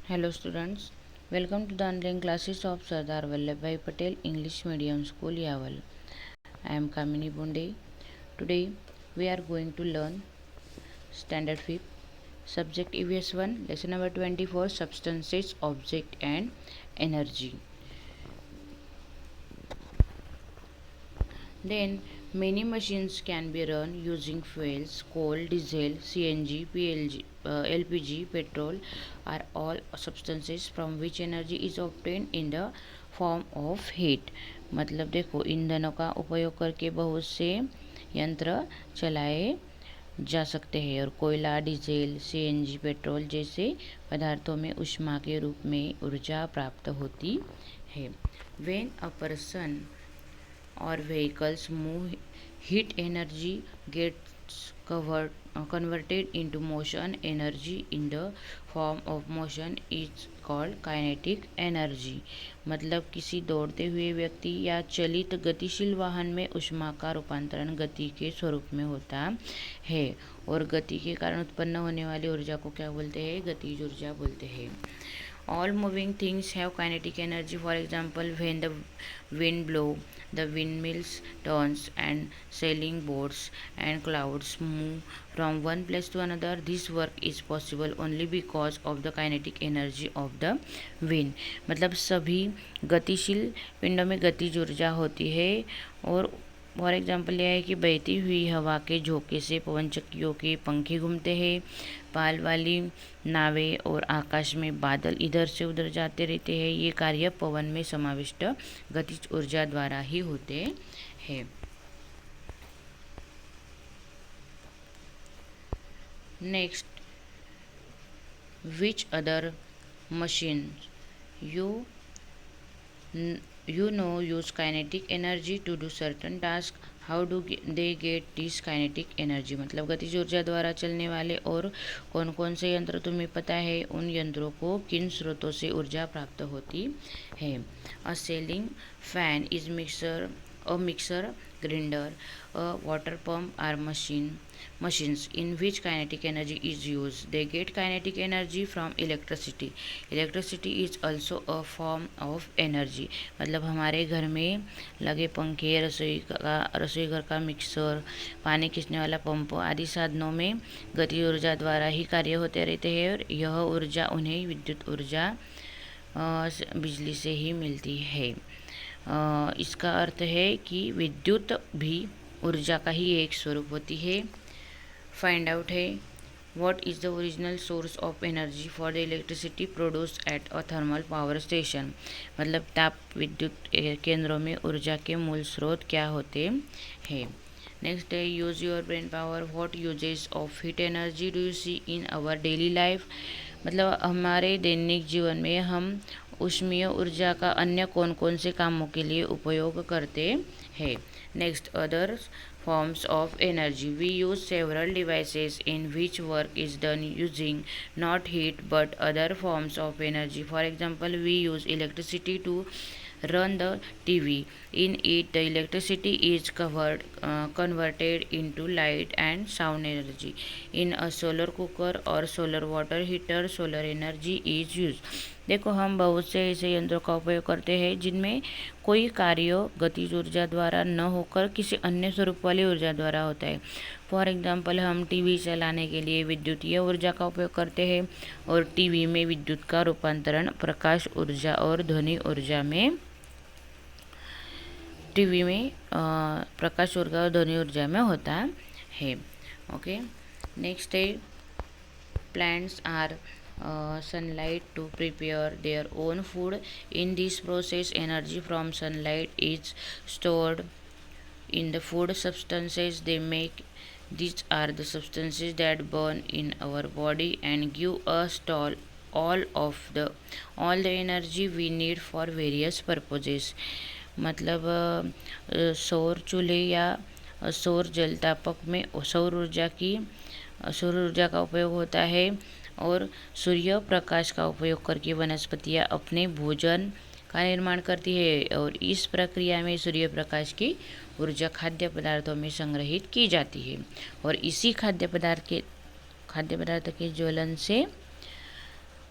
Hello students, welcome to the online classes of Sardar Vallabhbhai Patel English Medium School Yaval. I am Kamini Bunde. Today we are going to learn Standard 5 Subject EVS 1 Lesson number 24 Substances, Object and Energy. Then many machines can be run using fuels, coal, diesel, CNG, PLG, LPG, petrol are all substances from which energy is obtained in the form of heat. मतलब देखो ईंधनों का उपयोग करके बहुत से यंत्र चलाए जा सकते हैं और कोयला, डीजल, सीएनजी, पेट्रोल जैसे पदार्थों में ऊष्मा के रूप में ऊर्जा प्राप्त होती है. When a person or vehicles move, heat energy gets converted into motion energy in the form of motion is called kinetic energy. मतलब किसी दौड़ते हुए व्यक्ति या चलित गतिशील वाहन में ऊष्मा का रूपांतरण गति के स्वरूप में होता है और गति के कारण उत्पन्न होने वाली ऊर्जा को क्या बोलते हैं? गतिज ऊर्जा बोलते हैं. All moving things have kinetic energy. For example, when the wind blows, the windmills turns and sailing boats and clouds move from one place to another. This work is possible only because of the kinetic energy of the wind. मतलब सभी गतिशील पिंडों में गतिज ऊर्जा होती है और for example यह है कि बहती हुई हवा के झोंके से पवन चक्कियों के पंखे घूमते हैं, पाल वाली नावें और आकाश में बादल इधर से उधर जाते रहते हैं. ये कार्य पवन में समाविष्ट गतिज ऊर्जा द्वारा ही होते हैं. Next, which other machine you know use kinetic energy to do certain task. How do they get this kinetic energy. मतलब गतिज ऊर्जा द्वारा चलने वाले और कौन कौन से यंत्र तुम्हें पता है, उन यंत्रों को किन स्रोतों से ऊर्जा प्राप्त होती है. A ceiling fan is mixer grinder, a water pump are machines in which kinetic energy is used. They get kinetic energy from electricity. Electricity is also a form of energy. मतलब हमारे घर में लगे पंखे, रसोई घर का मिक्सर, पानी खींचने वाला पंप आदि साधनों में गति ऊर्जा द्वारा ही कार्य होते रहते हैं और यह ऊर्जा उन्हें विद्युत ऊर्जा बिजली से ही मिलती है. इसका अर्थ है कि विद्युत भी ऊर्जा का ही एक स्वरूप होती है. फाइंड आउट है what is the original source of energy for the electricity produced at a thermal power station. मतलब ताप विद्युत केंद्रों में ऊर्जा के मूल स्रोत क्या होते हैं. नेक्स्ट है use your brain power. What uses of heat energy do you see in our daily life. मतलब हमारे दैनिक जीवन में हम ऊष्मीय ऊर्जा का अन्य कौन कौन से कामों के लिए उपयोग करते हैं. Next, other forms of energy. We use several devices in which work is done using not heat but other forms of energy. For example, we use electricity to run the TV. In it, the electricity is converted into light and sound energy. In a solar cooker or solar water heater, solar energy is used. देखो हम बहुत से ऐसे यंत्रों का उपयोग करते हैं जिनमें कोई कार्य गतिज ऊर्जा द्वारा न होकर किसी अन्य स्वरूप वाली ऊर्जा द्वारा होता है. फॉर एग्जांपल, हम टीवी चलाने के लिए विद्युतीय ऊर्जा का उपयोग करते हैं और टीवी में विद्युत का रूपांतरण प्रकाश ऊर्जा और ध्वनि ऊर्जा में टीवी में प्रकाश ऊर्जा और ध्वनि ऊर्जा में होता है. ओके, नेक्स्ट है plants are sunlight to prepare their own food. In this process, energy from sunlight is stored in the food substances they make. These are the substances that burn in our body and give us all the energy we need for various purposes. मतलब सौर चूल्हे या सौर जलतापक में सौर ऊर्जा का उपयोग होता है और सूर्य प्रकाश का उपयोग करके वनस्पतियाँ अपने भोजन का निर्माण करती है और इस प्रक्रिया में सूर्य प्रकाश की ऊर्जा खाद्य पदार्थों में संग्रहित की जाती है और इसी खाद्य पदार्थ के ज्वलन से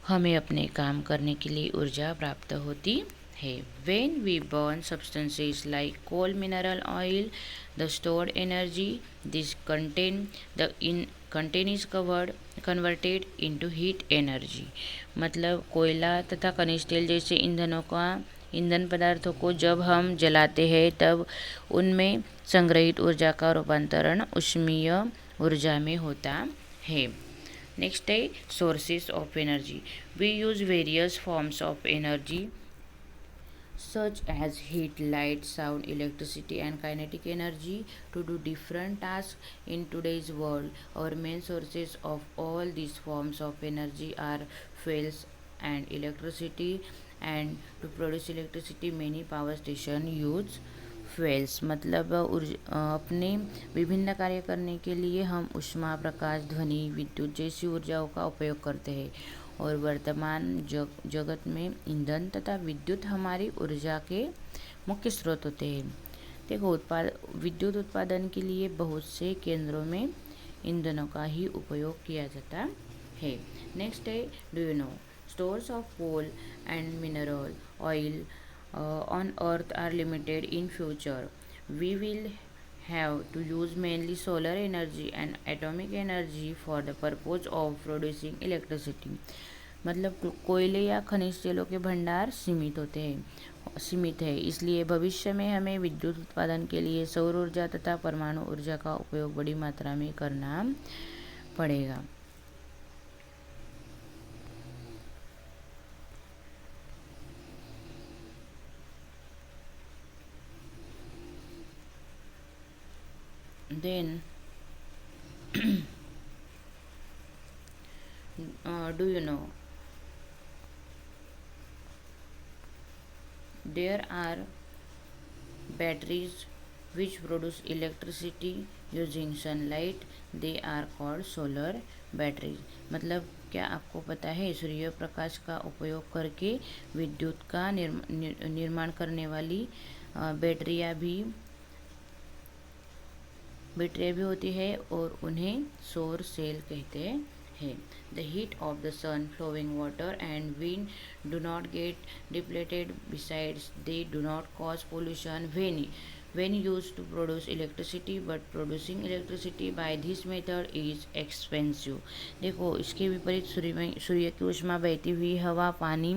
हमें अपने काम करने के लिए ऊर्जा प्राप्त होती है। When we burn substances like coal, mineral oil, the stored energy, this content is converted into heat energy। मतलब कोयला तथा खनिज तेल जैसे ईंधन पदार्थों को जब हम जलाते हैं तब उनमें संग्रहित ऊर्जा का रूपांतरण ऊष्मीय ऊर्जा में होता है। नेक्स्ट है sources of energy. We use various forms of energy such as heat, light, sound, electricity, and kinetic energy to do different tasks in today's world. Our main sources of all these forms of energy are fuels and electricity, and to produce electricity many power station use fuels। मतलब अपने विभिन्न कार्य करने के लिए हम ऊष्मा, प्रकाश, ध्वनि, विद्युत जैसी ऊर्जाओं का उपयोग करते हैं और वर्तमान जगत में ईंधन तथा विद्युत हमारी ऊर्जा के मुख्य स्रोत होते हैं। देखो, विद्युत उत्पादन के लिए बहुत से केंद्रों में ईंधनों का ही उपयोग किया जाता है। नेक्स्ट है do you know stores of coal and mineral oil on earth are limited in future. We will have to use mainly solar energy and atomic energy for the purpose of producing electricity। मतलब कोयले या खनिज तेलों के भंडार सीमित है, इसलिए भविष्य में हमें विद्युत उत्पादन के लिए सौर ऊर्जा तथा परमाणु ऊर्जा का उपयोग बड़ी मात्रा में करना पड़ेगा। Then do you know there are batteries which produce electricity using sunlight, they are called solar batteries। मतलब क्या आपको पता है सूर्य प्रकाश का उपयोग करके विद्युत का निर्माण करने वाली बैटरियां भी होती है और उन्हें सौर सेल कहते हैं। The heat of the sun, flowing water and wind do not get depleted, besides they do not cause pollution when used to produce electricity, but producing electricity by this method is expensive। देखो, इसके विपरीत सूर्य की ऊष्मा, बहती हुई हवा, पानी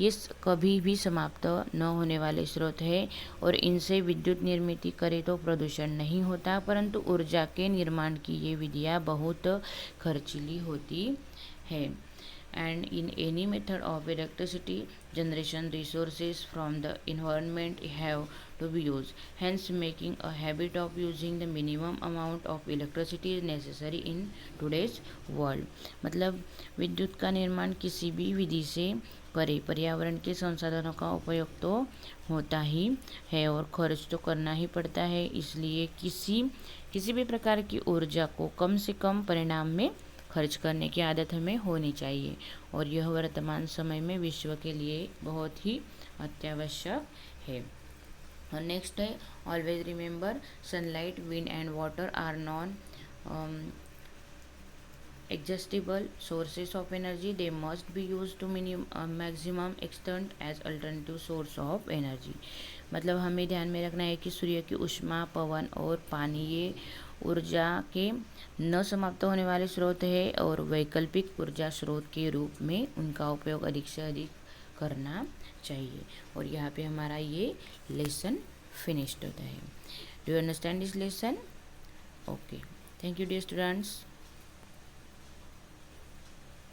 ये कभी भी समाप्त न होने वाले स्रोत है और इनसे विद्युत निर्मित करे तो प्रदूषण नहीं होता, परंतु ऊर्जा के निर्माण की ये विधियाँ बहुत खर्चीली होती है। And in any method of electricity generation, resources from the environment have to be used, hence making a habit of using the minimum amount of electricity is necessary in today's world। मतलब विद्युत का निर्माण किसी भी विधि से करे, पर्यावरण के संसाधनों का उपयोग तो होता ही है और खर्च तो करना ही पड़ता है, इसलिए किसी भी प्रकार की ऊर्जा को कम से कम परिणाम में खर्च करने की आदत हमें होनी चाहिए और यह वर्तमान समय में विश्व के लिए बहुत ही अत्यावश्यक है। और नेक्स्ट है always remember sunlight, wind and water are non exhaustible sources of energy, they must be used to maximum extent as alternative source of energy। मतलब हमें ध्यान में रखना है कि सूर्य की ऊष्मा, पवन और पानी ये ऊर्जा के न समाप्त होने वाले स्रोत है और वैकल्पिक ऊर्जा स्रोत के रूप में उनका उपयोग अधिक से अधिक करना चाहिए। और यहाँ पे हमारा ये लेसन फिनिश्ड होता है। Do you understand this lesson? Okay, thank you dear students.